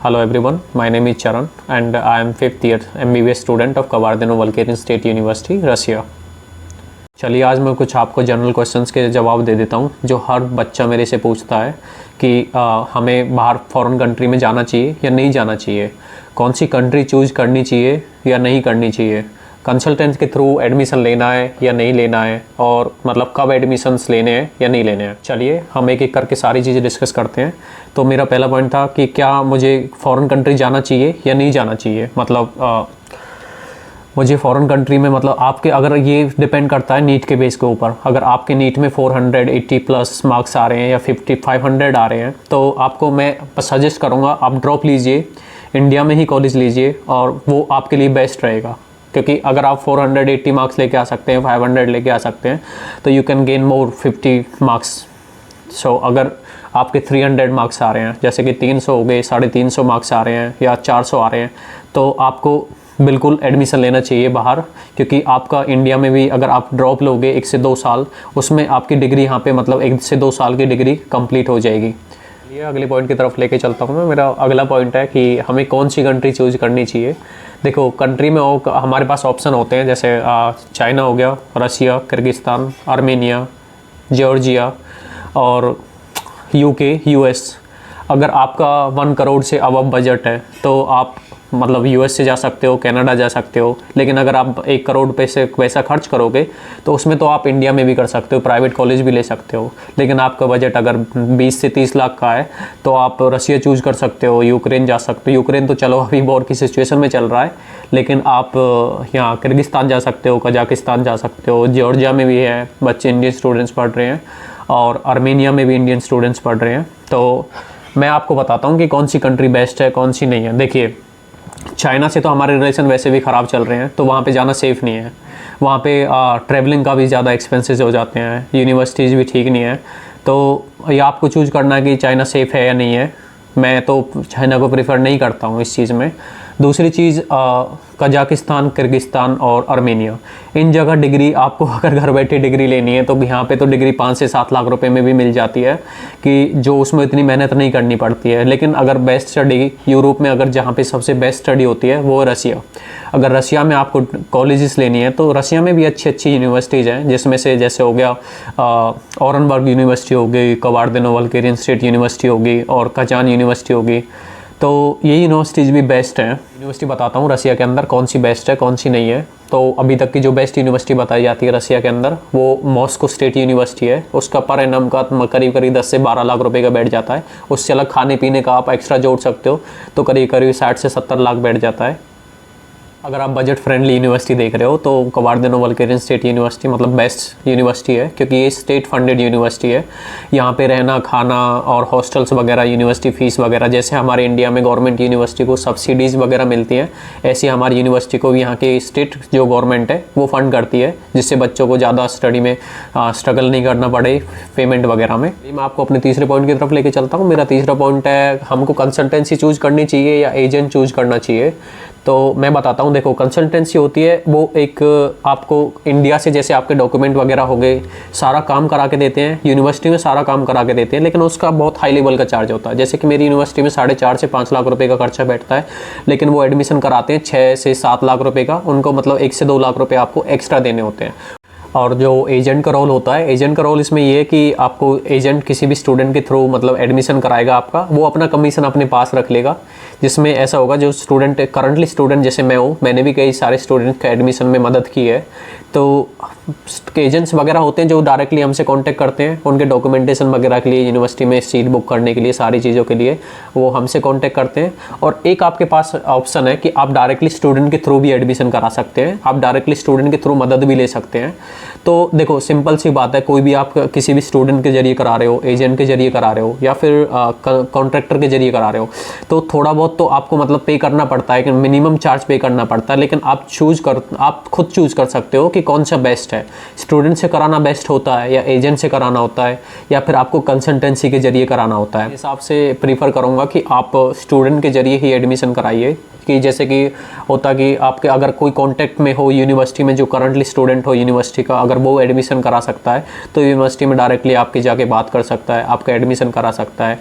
Hello everyone, my name is Charan and I am 5th year MBBS student of Kabardino-Balkarian State University, रसिया। चलिए आज मैं कुछ आपको general questions के जवाब दे देता हूँ जो हर बच्चा मेरे से पूछता है कि हमें बाहर फॉरेन कंट्री में जाना चाहिए या नहीं जाना चाहिए, कौन सी कंट्री चूज़ करनी चाहिए या नहीं करनी चाहिए, कंसल्टेंट के थ्रू एडमिशन लेना है या नहीं लेना है, और मतलब कब एडमिशन्स लेने हैं या नहीं लेने हैं। चलिए हम एक एक करके सारी चीज़ें डिस्कस करते हैं। तो मेरा पहला पॉइंट था कि क्या मुझे फ़ॉरेन कंट्री जाना चाहिए या नहीं जाना चाहिए। मतलब मुझे फ़ॉरेन कंट्री में मतलब आपके अगर ये डिपेंड करता है नीट के बेस के ऊपर। अगर आपके नीट में 480 प्लस मार्क्स आ रहे हैं या 500 आ रहे हैं तो आपको मैं सजेस्ट करूँगा आप ड्रॉप लीजिए, इंडिया में ही कॉलेज लीजिए और वो आपके लिए बेस्ट रहेगा। क्योंकि अगर आप 480 मार्क्स लेके आ सकते हैं, 500 लेके आ सकते हैं तो you can gain more 50 marks. So अगर आपके 300 मार्क्स आ रहे हैं, जैसे कि 300 हो गए, 350 मार्क्स आ रहे हैं या 400 आ रहे हैं, तो आपको बिल्कुल एडमिशन लेना चाहिए बाहर। क्योंकि आपका इंडिया में भी अगर आप ड्रॉप लोगे 1 से 2 साल, उसमें आपकी डिग्री यहाँ पे मतलब 1 से 2 साल की डिग्री कंप्लीट हो जाएगी। ये अगले पॉइंट की तरफ लेके चलता हूँ मैं। मेरा अगला पॉइंट है कि हमें कौन सी कंट्री चूज़ करनी चाहिए। देखो कंट्री में हमारे पास ऑप्शन होते हैं, जैसे चाइना हो गया, रसिया, किर्गिस्तान, आर्मेनिया, जॉर्जिया और यूके, यूएस। अगर आपका 1 करोड़ से अबव बजट है तो आप मतलब यूएस से जा सकते हो, कनाडा जा सकते हो। लेकिन अगर आप 1 करोड़ पैसा खर्च करोगे तो उसमें तो आप इंडिया में भी कर सकते हो, प्राइवेट कॉलेज भी ले सकते हो। लेकिन आपका बजट अगर 20 से 30 लाख का है तो आप रसिया चूज़ कर सकते हो, यूक्रेन जा सकते हो। यूक्रेन तो चलो अभी वॉर की सिचुएशन में चल रहा है, लेकिन आप यहाँ किर्गिस्तान जा सकते हो, कजाकिस्तान जा सकते हो, जॉर्जिया में भी है बच्चे इंडियन स्टूडेंट्स पढ़ रहे हैं और आर्मेनिया में भी इंडियन स्टूडेंट्स पढ़ रहे हैं। तो मैं आपको बताता हूँ कि कौन सी कंट्री बेस्ट है, कौन सी नहीं है। देखिए चाइना से तो हमारे रिलेशन वैसे भी ख़राब चल रहे हैं, तो वहाँ पे जाना सेफ़ नहीं है। वहाँ पे ट्रैवलिंग का भी ज़्यादा एक्सपेंसेस हो जाते हैं, यूनिवर्सिटीज़ भी ठीक नहीं है। तो ये आपको चूज़ करना है कि चाइना सेफ़ है या नहीं है। मैं तो चाइना को प्रेफर नहीं करता हूँ इस चीज़ में। दूसरी चीज़ कजाकिस्तान, किर्गिस्तान और आर्मेनिया, इन जगह डिग्री आपको अगर घर बैठे डिग्री लेनी है तो यहाँ पे तो डिग्री 5 से 7 लाख रुपए में भी मिल जाती है, कि जो उसमें इतनी मेहनत नहीं करनी पड़ती है। लेकिन अगर बेस्ट स्टडी यूरोप में, अगर जहाँ पे सबसे बेस्ट स्टडी होती है वो रसिया। अगर रसिया में आपको कॉलेजेस लेनी है तो रसिया में भी अच्छी अच्छी यूनिवर्सिटीज़ हैं, जिसमें से जैसे हो गया ओरेनबर्ग यूनिवर्सिटी हो गई, कबार्दिनो-बल्करियन स्टेट यूनिवर्सिटी होगी और कजान यूनिवर्सिटी होगी। तो ये यूनिवर्सिटीज़ भी बेस्ट हैं। यूनिवर्सिटी बताता हूँ रसिया के अंदर कौन सी बेस्ट है, कौन सी नहीं है। तो अभी तक की जो बेस्ट यूनिवर्सिटी बताई जाती है रसिया के अंदर वो मॉस्को स्टेट यूनिवर्सिटी है। उसका पर एनम का करीब 10 से 12 लाख रुपए का बैठ जाता है। उससे अलग खाने पीने का आप एक्स्ट्रा जोड़ सकते हो तो करीब 60 से 70 लाख बैठ जाता है। अगर आप बजट फ्रेंडली यूनिवर्सिटी देख रहे हो तो कबार्दिनो-बल्करियन स्टेट यूनिवर्सिटी मतलब बेस्ट यूनिवर्सिटी है, क्योंकि ये स्टेट फंडेड यूनिवर्सिटी है। यहाँ पे रहना, खाना और हॉस्टल्स वगैरह, यूनिवर्सिटी फ़ीस वगैरह, जैसे हमारे इंडिया में गवर्नमेंट यूनिवर्सिटी को सब्सिडीज़ वगैरह मिलती हैं, ऐसी हमारी यूनिवर्सिटी को भी यहाँ की स्टेट जो गवर्नमेंट है वो फ़ंड करती है, जिससे बच्चों को ज़्यादा स्टडी में स्ट्रगल नहीं करना पड़े पेमेंट वगैरह में। मैं आपको अपने तीसरे पॉइंट की तरफ लेके चलता हूँ। मेरा तीसरा पॉइंट है हमको कंसल्टेंसी चूज़ करनी चाहिए या एजेंट चूज़ करना चाहिए। तो मैं बताता हूँ। देखो कंसल्टेंसी होती है वो एक आपको इंडिया से जैसे आपके डॉक्यूमेंट वगैरह हो गए सारा काम करा के देते हैं, यूनिवर्सिटी में सारा काम करा के देते हैं, लेकिन उसका बहुत हाई लेवल का चार्ज होता है। जैसे कि मेरी यूनिवर्सिटी में 4.5 से 5 लाख रुपए का खर्चा बैठता है, लेकिन वो एडमिशन कराते हैं 6 से 7 लाख रुपए का। उनको मतलब 1 से 2 लाख रुपए आपको एक्स्ट्रा देने होते हैं। और जो एजेंट का रोल होता है, एजेंट का रोल इसमें ये है कि आपको एजेंट किसी भी स्टूडेंट के थ्रू मतलब एडमिशन कराएगा आपका, वो अपना कमीशन अपने पास रख लेगा। जिसमें ऐसा होगा जो स्टूडेंट करंटली स्टूडेंट जैसे मैं हूँ, मैंने भी कई सारे स्टूडेंट का एडमिशन में मदद की है। तो एजेंट्स वगैरह होते हैं जो डायरेक्टली हमसे कांटेक्ट करते हैं उनके डॉक्यूमेंटेशन वगैरह के लिए, यूनिवर्सिटी में सीट बुक करने के लिए, सारी चीज़ों के लिए वो हमसे कांटेक्ट करते हैं। और एक आपके पास ऑप्शन है कि आप डायरेक्टली स्टूडेंट के थ्रू भी एडमिशन करा सकते हैं, आप डायरेक्टली स्टूडेंट के थ्रू मदद भी ले सकते हैं। तो देखो सिंपल सी बात है, कोई भी आप किसी भी स्टूडेंट के जरिए करा रहे हो, एजेंट के जरिए करा रहे हो या फिर कॉन्ट्रैक्टर के जरिए करा रहे हो, तो थोड़ा बहुत तो आपको मतलब पे करना पड़ता है, कि मिनिमम चार्ज पे करना पड़ता है। लेकिन आप खुद चूज़ कर सकते हो कि कौन सा बेस्ट है, स्टूडेंट से कराना बेस्ट होता है या एजेंट से कराना होता है या फिर आपको कंसल्टेंसी के जरिए कराना होता है। इस हिसाब से प्रीफर करूँगा कि आप स्टूडेंट के जरिए ही एडमिशन कराइए, कि जैसे कि होता कि आपके अगर कोई कांटेक्ट में हो यूनिवर्सिटी में, जो करंटली स्टूडेंट हो यूनिवर्सिटी का, अगर वो एडमिशन करा सकता है तो यूनिवर्सिटी में डायरेक्टली आपके जाके बात कर सकता है, आपका एडमिशन करा सकता है।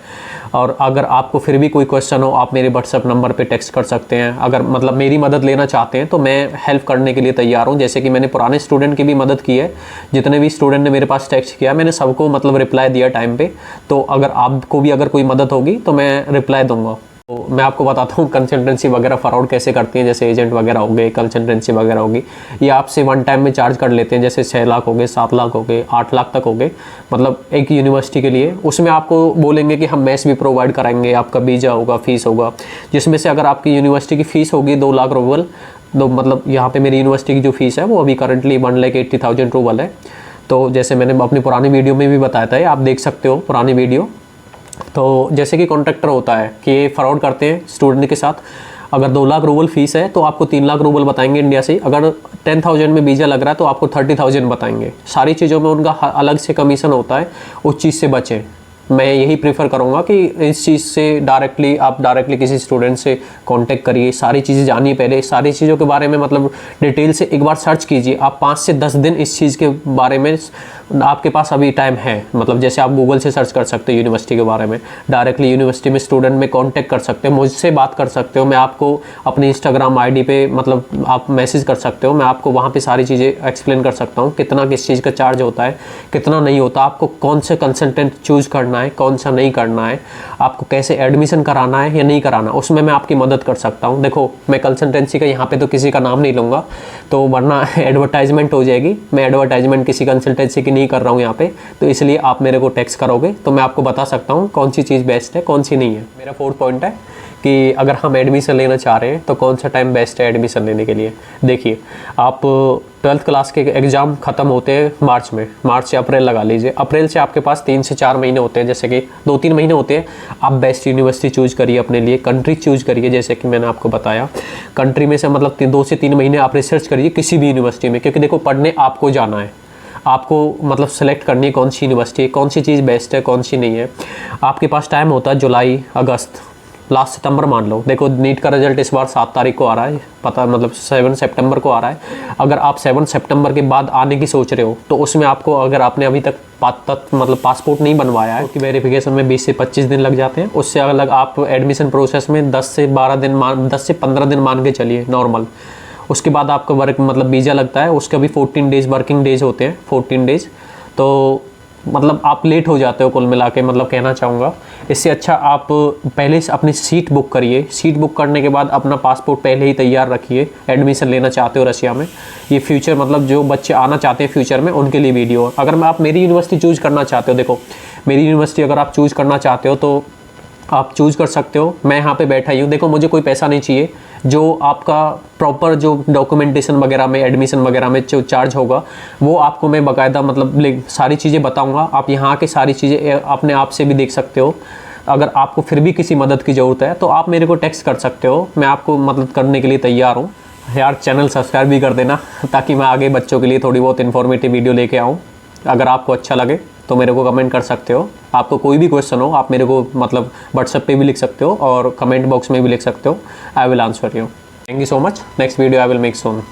और अगर आपको फिर भी कोई क्वेश्चन हो, आप मेरे व्हाट्सअप नंबर पे टेक्स्ट कर सकते हैं। अगर मतलब मेरी मदद लेना चाहते हैं तो मैं हेल्प करने के लिए तैयार हूँ। जैसे कि मैंने पुराने स्टूडेंट की भी मदद की है, जितने भी स्टूडेंट ने मेरे पास टेक्स्ट किया मैंने सबको मतलब रिप्लाई दिया टाइम पे। तो अगर आपको भी अगर कोई मदद होगी तो मैं रिप्लाई दूंगा। तो मैं आपको बताता हूँ कंसल्टेंसी वगैरह फॉरवर्ड कैसे करती हैं, जैसे एजेंट वगैरह हो गए, कंसल्टेंसी वगैरह होगी, ये आपसे वन टाइम में चार्ज कर लेते हैं। जैसे 6 लाख हो गए, 7 लाख हो गए, 8 लाख तक हो गए, मतलब एक यूनिवर्सिटी के लिए। उसमें आपको बोलेंगे कि हम मेस भी प्रोवाइड कराएंगे, आपका वीज़ा होगा, फीस होगा, जिसमें से अगर आपकी यूनिवर्सिटी की फ़ीस होगी 2 लाख रूबल, तो मतलब यहाँ पर मेरी यूनिवर्सिटी की जो फ़ीस है वो अभी करंटली 1,80,000 रूबल है। तो जैसे मैंने अपनी पुरानी वीडियो में भी बताया था, आप देख सकते हो पुरानी वीडियो। तो जैसे कि कॉन्ट्रैक्टर होता है कि ये फ्रॉड करते हैं स्टूडेंट के साथ। अगर 2 लाख रूबल फीस है तो आपको 3 लाख रूबल बताएंगे इंडिया से। अगर 10,000 में वीज़ा लग रहा है तो आपको 30,000 बताएंगे। सारी चीज़ों में उनका अलग से कमीशन होता है, उस चीज़ से बचें। मैं यही प्रेफर करूँगा कि इस चीज़ से आप डायरेक्टली किसी स्टूडेंट से कांटेक्ट करिए, सारी चीज़ें जानिए, पहले सारी चीज़ों के बारे में मतलब डिटेल से एक बार सर्च कीजिए। आप 5 से 10 दिन इस चीज़ के बारे में आपके पास अभी टाइम है। मतलब जैसे आप गूगल से सर्च कर सकते हो यूनिवर्सिटी के बारे में, डायरेक्टली यूनिवर्सिटी में स्टूडेंट में कांटेक्ट कर सकते हो, मुझसे बात कर सकते हो। मैं आपको अपनी इंस्टाग्राम आईडी पे मतलब आप मैसेज कर सकते हो, मैं आपको वहाँ पे सारी चीज़ें एक्सप्लेन कर सकता हूँ, कितना किस चीज़ का चार्ज होता है, कितना नहीं होता, आपको कौन से कंसल्टेंट चूज़ करना है, कौन सा नहीं करना है, आपको कैसे एडमिशन कराना है या नहीं कराना, उसमें मैं आपकी मदद कर सकता हूँ। देखो मैं कंसल्टेंसी का यहाँ पे तो किसी का नाम नहीं लूँगा, तो वरना एडवर्टाइजमेंट हो जाएगी। मैं एडवर्टाइजमेंट किसी कंसल्टेंसी की नहीं कर रहा हूँ यहाँ पे, तो इसलिए आप मेरे को टेक्स्ट करोगे तो मैं आपको बता सकता हूँ कौन सी चीज़ बेस्ट है, कौन सी नहीं है। मेरा 4th पॉइंट है कि अगर हम एडमिशन लेना चाह रहे हैं तो कौन सा टाइम बेस्ट है एडमिशन लेने के लिए। देखिए आप 12th क्लास के एग्ज़ाम ख़त्म होते हैं मार्च में, मार्च से अप्रैल लगा लीजिए। अप्रैल से आपके पास 3 से 4 महीने होते हैं, जैसे कि 2-3 महीने होते हैं। आप बेस्ट यूनिवर्सिटी चूज़ करिए अपने लिए, कंट्री चूज़ करिए, जैसे कि मैंने आपको बताया। कंट्री में से मतलब 2 से 3 महीने आप रिसर्च करिए किसी भी यूनिवर्सिटी में, क्योंकि देखो पढ़ने आपको जाना है, आपको मतलब सेलेक्ट करनी है कौन सी यूनिवर्सिटी, कौन सी चीज़ बेस्ट है, कौन सी नहीं है। आपके पास टाइम होता है जुलाई, अगस्त, लास्ट सितंबर मान लो। देखो नीट का रिजल्ट इस बार 7 तारीख को आ रहा है, पता मतलब 7 सितंबर को आ रहा है। अगर आप 7 सितंबर के बाद आने की सोच रहे हो तो उसमें आपको, अगर आपने अभी तक मतलब पासपोर्ट नहीं बनवाया है, तो वेरिफिकेशन में 20 से 25 दिन लग जाते हैं। उससे अलग आप एडमिशन प्रोसेस में 10 से 15 दिन मान के चलिए नॉर्मल। उसके बाद आपका वर्क मतलब वीज़ा लगता है, उसका भी 14 डेज़ वर्किंग डेज होते हैं, 14 डेज़। तो मतलब आप लेट हो जाते हो कुल मिला के, मतलब कहना चाहूँगा। इससे अच्छा आप पहले से अपनी सीट बुक करिए। सीट बुक करने के बाद अपना पासपोर्ट पहले ही तैयार रखिए। एडमिशन लेना चाहते हो रशिया में, ये फ्यूचर मतलब जो बच्चे आना चाहते हैं फ्यूचर में उनके लिए वीडियो। अगर आप मेरी यूनिवर्सिटी चूज़ करना चाहते हो, देखो मेरी यूनिवर्सिटी अगर आप चूज़ करना चाहते हो तो आप चूज़ कर सकते हो। मैं यहाँ पे बैठा ही हूँ, देखो मुझे कोई पैसा नहीं चाहिए। जो आपका प्रॉपर जो डॉक्यूमेंटेशन वगैरह में, एडमिशन वगैरह में जो चार्ज होगा वो आपको मैं बाकायदा मतलब सारी चीज़ें बताऊँगा। आप यहाँ के सारी चीज़ें अपने आप से भी देख सकते हो। अगर आपको फिर भी किसी मदद की ज़रूरत है तो आप मेरे को टेक्स्ट कर सकते हो, मैं आपको मदद करने के लिए तैयार हूँ। यार चैनल सब्सक्राइब भी कर देना ताकि मैं आगे बच्चों के लिए थोड़ी बहुत इन्फॉर्मेटिव वीडियो लेके आऊँ। अगर आपको अच्छा लगे तो मेरे को कमेंट कर सकते हो। आपको कोई भी क्वेश्चन हो आप मेरे को मतलब व्हाट्सएप पे भी लिख सकते हो और कमेंट बॉक्स में भी लिख सकते हो। I will answer you. Thank you so much. Next video I will make soon.